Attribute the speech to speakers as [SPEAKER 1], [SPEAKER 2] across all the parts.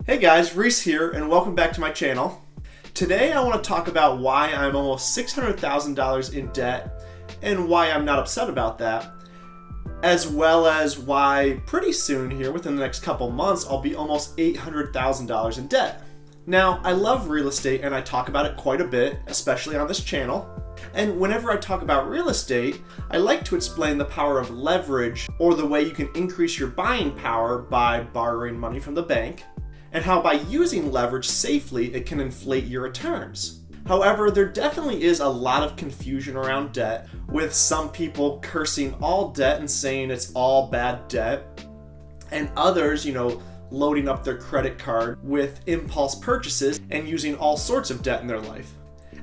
[SPEAKER 1] Hey guys, Reese here, and welcome back to my channel. Today I want to talk about why I'm almost $600,000 in debt and why I'm not upset about that, as well as why pretty soon here, within the next couple months, I'll be almost $800,000 in debt. Now, I love real estate and I talk about it quite a bit, especially on this channel. And whenever I talk about real estate, I like to explain the power of leverage, or the way you can increase your buying power by borrowing money from the bank, and how by using leverage safely it can inflate your returns. However, there definitely is a lot of confusion around debt, with some people cursing all debt and saying it's all bad debt, and others, loading up their credit card with impulse purchases and using all sorts of debt in their life.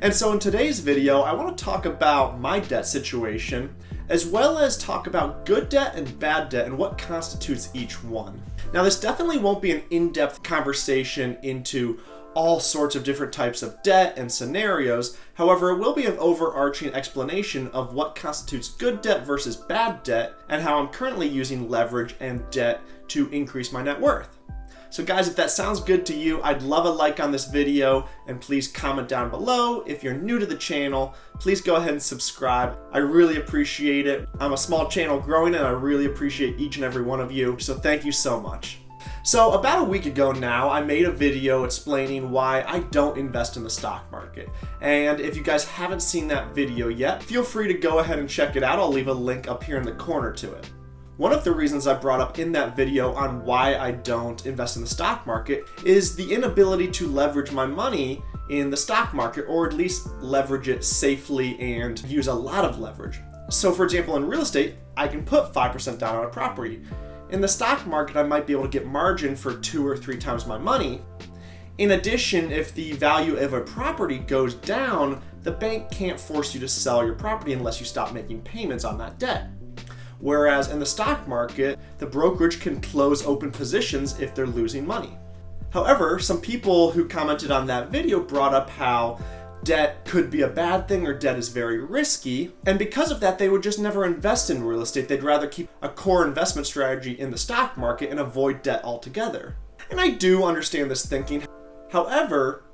[SPEAKER 1] And so in today's video, I want to talk about my debt situation, as well as talk about good debt and bad debt and what constitutes each one. Now, this definitely won't be an in-depth conversation into all sorts of different types of debt and scenarios. However, it will be an overarching explanation of what constitutes good debt versus bad debt and how I'm currently using leverage and debt to increase my net worth. So guys, if that sounds good to you, I'd love a like on this video, and please comment down below. If you're new to the channel, please go ahead and subscribe. I really appreciate it. I'm a small channel growing, and I really appreciate each and every one of you, so thank you so much. So about a week ago now, I made a video explaining why I don't invest in the stock market. And if you guys haven't seen that video yet, feel free to go ahead and check it out. I'll leave a link up here in the corner to it. One of the reasons I brought up in that video on why I don't invest in the stock market is the inability to leverage my money in the stock market, or at least leverage it safely and use a lot of leverage. So for example, in real estate, I can put 5% down on a property. In the stock market, I might be able to get margin for 2 or 3 times my money. In addition, if the value of a property goes down, the bank can't force you to sell your property unless you stop making payments on that debt. Whereas in the stock market, the brokerage can close open positions if they're losing money. However, some people who commented on that video brought up how debt could be a bad thing, or debt is very risky, and because of that, they would just never invest in real estate. They'd rather keep a core investment strategy in the stock market and avoid debt altogether. And I do understand this thinking. However,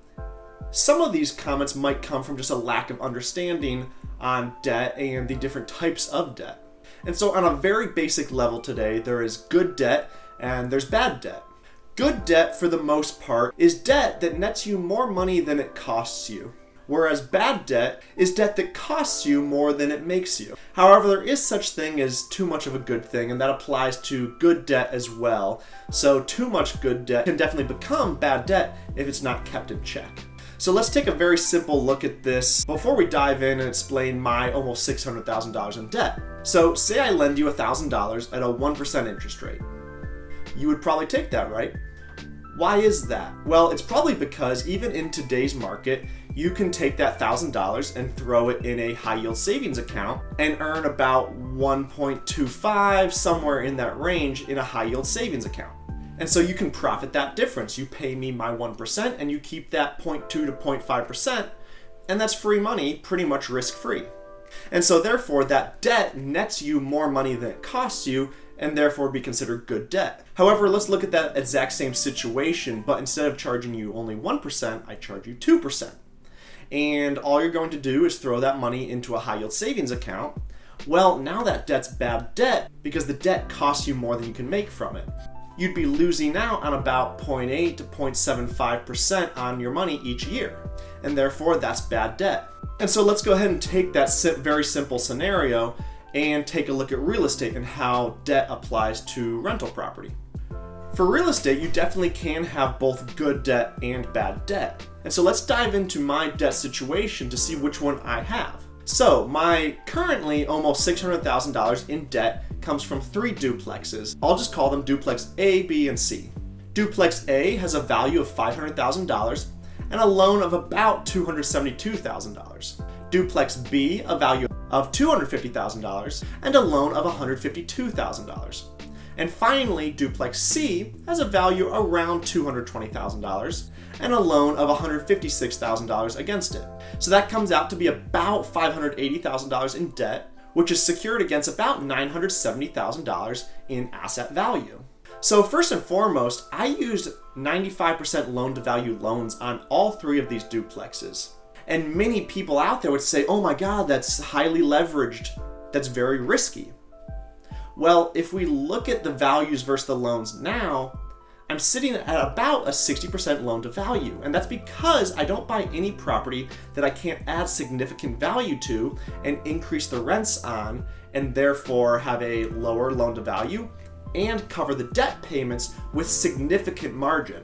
[SPEAKER 1] some of these comments might come from just a lack of understanding on debt and the different types of debt. And so on a very basic level today, there is good debt and there's bad debt. Good debt, for the most part, is debt that nets you more money than it costs you. Whereas bad debt is debt that costs you more than it makes you. However, there is such thing as too much of a good thing, and that applies to good debt as well. So too much good debt can definitely become bad debt if it's not kept in check. So let's take a very simple look at this before we dive in and explain my almost $600,000 in debt. So say I lend you $1,000 at a 1% interest rate. You would probably take that, right? Why is that? Well, it's probably because even in today's market, you can take that $1,000 and throw it in a high yield savings account and earn about 1.25, somewhere in that range, in a high yield savings account. And so you can profit that difference. You pay me my 1% and you keep that 0.2 to 0.5%, and that's free money, pretty much risk-free. And so therefore that debt nets you more money than it costs you, and therefore be considered good debt. However, let's look at that exact same situation, but instead of charging you only 1%, I charge you 2%. And all you're going to do is throw that money into a high yield savings account. Well, now that debt's bad debt because the debt costs you more than you can make from it. You'd be losing out on about 0.8 to 0.75% on your money each year, and therefore that's bad debt. And so let's go ahead and take that very simple scenario and take a look at real estate and how debt applies to rental property. For real estate, you definitely can have both good debt and bad debt. And so let's dive into my debt situation to see which one I have. So my currently almost $600,000 in debt comes from 3 duplexes. I'll just call them duplex A, B, and C. Duplex A has a value of $500,000 and a loan of about $272,000. Duplex B, a value of $250,000 and a loan of $152,000. And finally, duplex C has a value around $220,000 and a loan of $156,000 against it. So that comes out to be about $580,000 in debt, which is secured against about $970,000 in asset value. So first and foremost, I used 95% loan-to-value loans on all 3 of these duplexes. And many people out there would say, oh my God, that's highly leveraged. That's very risky. Well, if we look at the values versus the loans now, I'm sitting at about a 60% loan to value. And that's because I don't buy any property that I can't add significant value to and increase the rents on, and therefore have a lower loan to value and cover the debt payments with significant margin.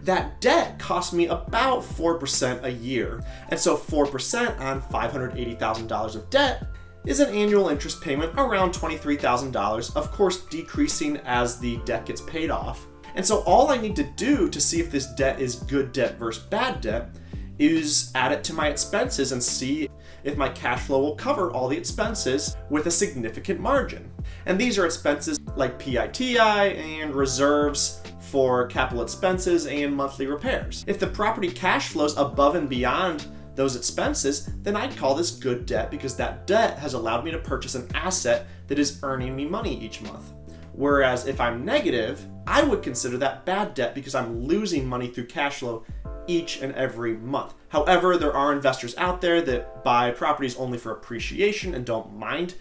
[SPEAKER 1] That debt cost me about 4% a year. And so 4% on $580,000 of debt is an annual interest payment around $23,000, of course decreasing as the debt gets paid off. And so all I need to do to see if this debt is good debt versus bad debt is add it to my expenses and see if my cash flow will cover all the expenses with a significant margin. And these are expenses like PITI and reserves for capital expenses and monthly repairs. If the property cash flows above and beyond those expenses, then I'd call this good debt because that debt has allowed me to purchase an asset that is earning me money each month. Whereas if I'm negative, I would consider that bad debt because I'm losing money through cash flow each and every month. However, there are investors out there that buy properties only for appreciation and don't mind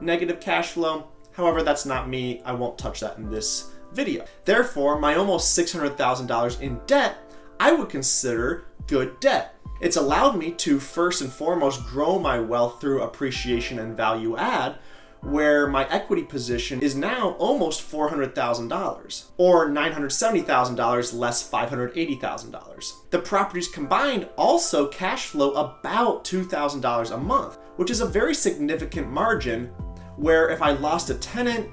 [SPEAKER 1] negative cash flow. However, that's not me. I won't touch that in this video. Therefore, my almost $600,000 in debt, I would consider good debt. It's allowed me to first and foremost grow my wealth through appreciation and value add, where my equity position is now almost $400,000, or $970,000 less $580,000. The properties combined also cash flow about $2,000 a month, which is a very significant margin where if I lost a tenant,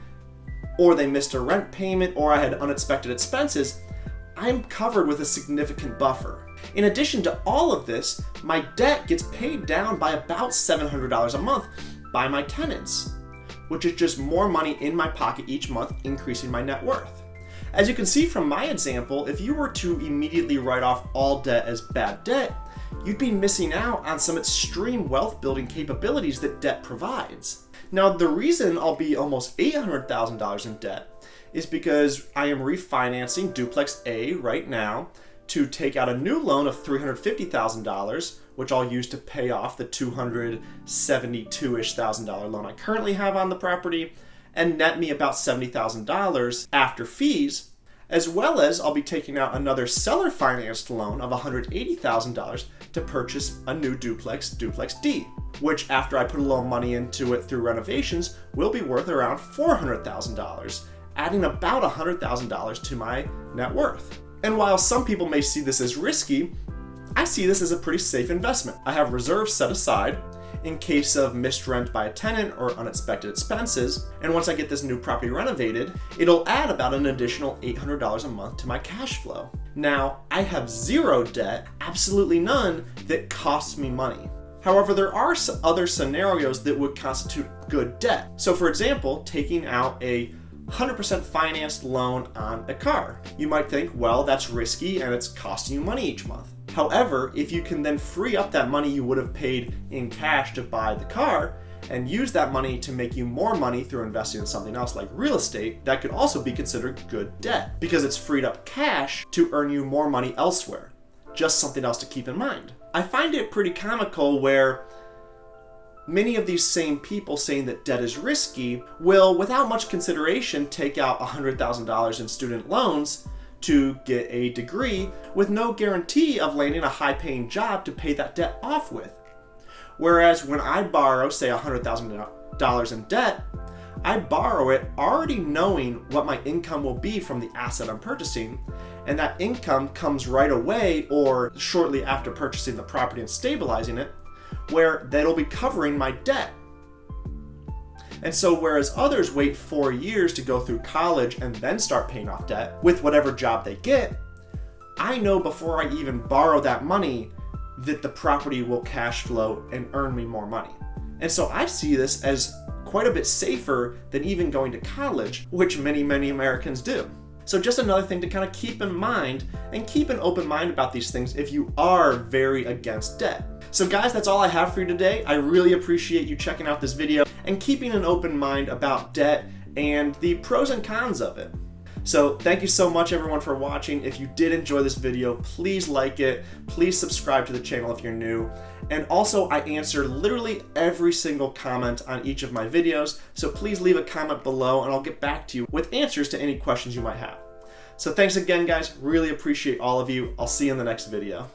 [SPEAKER 1] or they missed a rent payment, or I had unexpected expenses, I'm covered with a significant buffer. In addition to all of this, my debt gets paid down by about $700 a month by my tenants, which is just more money in my pocket each month, increasing my net worth. As you can see from my example, if you were to immediately write off all debt as bad debt, you'd be missing out on some extreme wealth building capabilities that debt provides. Now, the reason I'll be almost $800,000 in debt is because I am refinancing Duplex A right now to take out a new loan of $350,000, which I'll use to pay off the $272,000-ish loan I currently have on the property and net me about $70,000 after fees, as well as I'll be taking out another seller financed loan of $180,000 to purchase a new duplex, Duplex D, which after I put a little money into it through renovations will be worth around $400,000, adding about $100,000 to my net worth. And while some people may see this as risky, I see this as a pretty safe investment. I have reserves set aside in case of missed rent by a tenant or unexpected expenses, and once I get this new property renovated, it'll add about an additional $800 a month to my cash flow. Now, I have zero debt, absolutely none, that costs me money. However, there are some other scenarios that would constitute good debt. So for example, taking out a 100% financed loan on a car. You might think, well, that's risky and it's costing you money each month. However, if you can then free up that money you would have paid in cash to buy the car and use that money to make you more money through investing in something else like real estate, that could also be considered good debt because it's freed up cash to earn you more money elsewhere. Just something else to keep in mind. I find it pretty comical where many of these same people saying that debt is risky will, without much consideration, take out $100,000 in student loans to get a degree with no guarantee of landing a high-paying job to pay that debt off with. Whereas when I borrow, say, $100,000 in debt, I borrow it already knowing what my income will be from the asset I'm purchasing, and that income comes right away or shortly after purchasing the property and stabilizing it, where that'll be covering my debt. And so whereas others wait 4 years to go through college and then start paying off debt with whatever job they get, I know before I even borrow that money that the property will cash flow and earn me more money. And so I see this as quite a bit safer than even going to college, which many Americans do. So just another thing to kind of keep in mind, and keep an open mind about these things if you are very against debt. So guys, that's all I have for you today. I really appreciate you checking out this video and keeping an open mind about debt and the pros and cons of it. So thank you so much everyone for watching. If you did enjoy this video, please like it. Please subscribe to the channel if you're new. And also, I answer literally every single comment on each of my videos, so please leave a comment below and I'll get back to you with answers to any questions you might have. So thanks again, guys. Really appreciate all of you. I'll see you in the next video.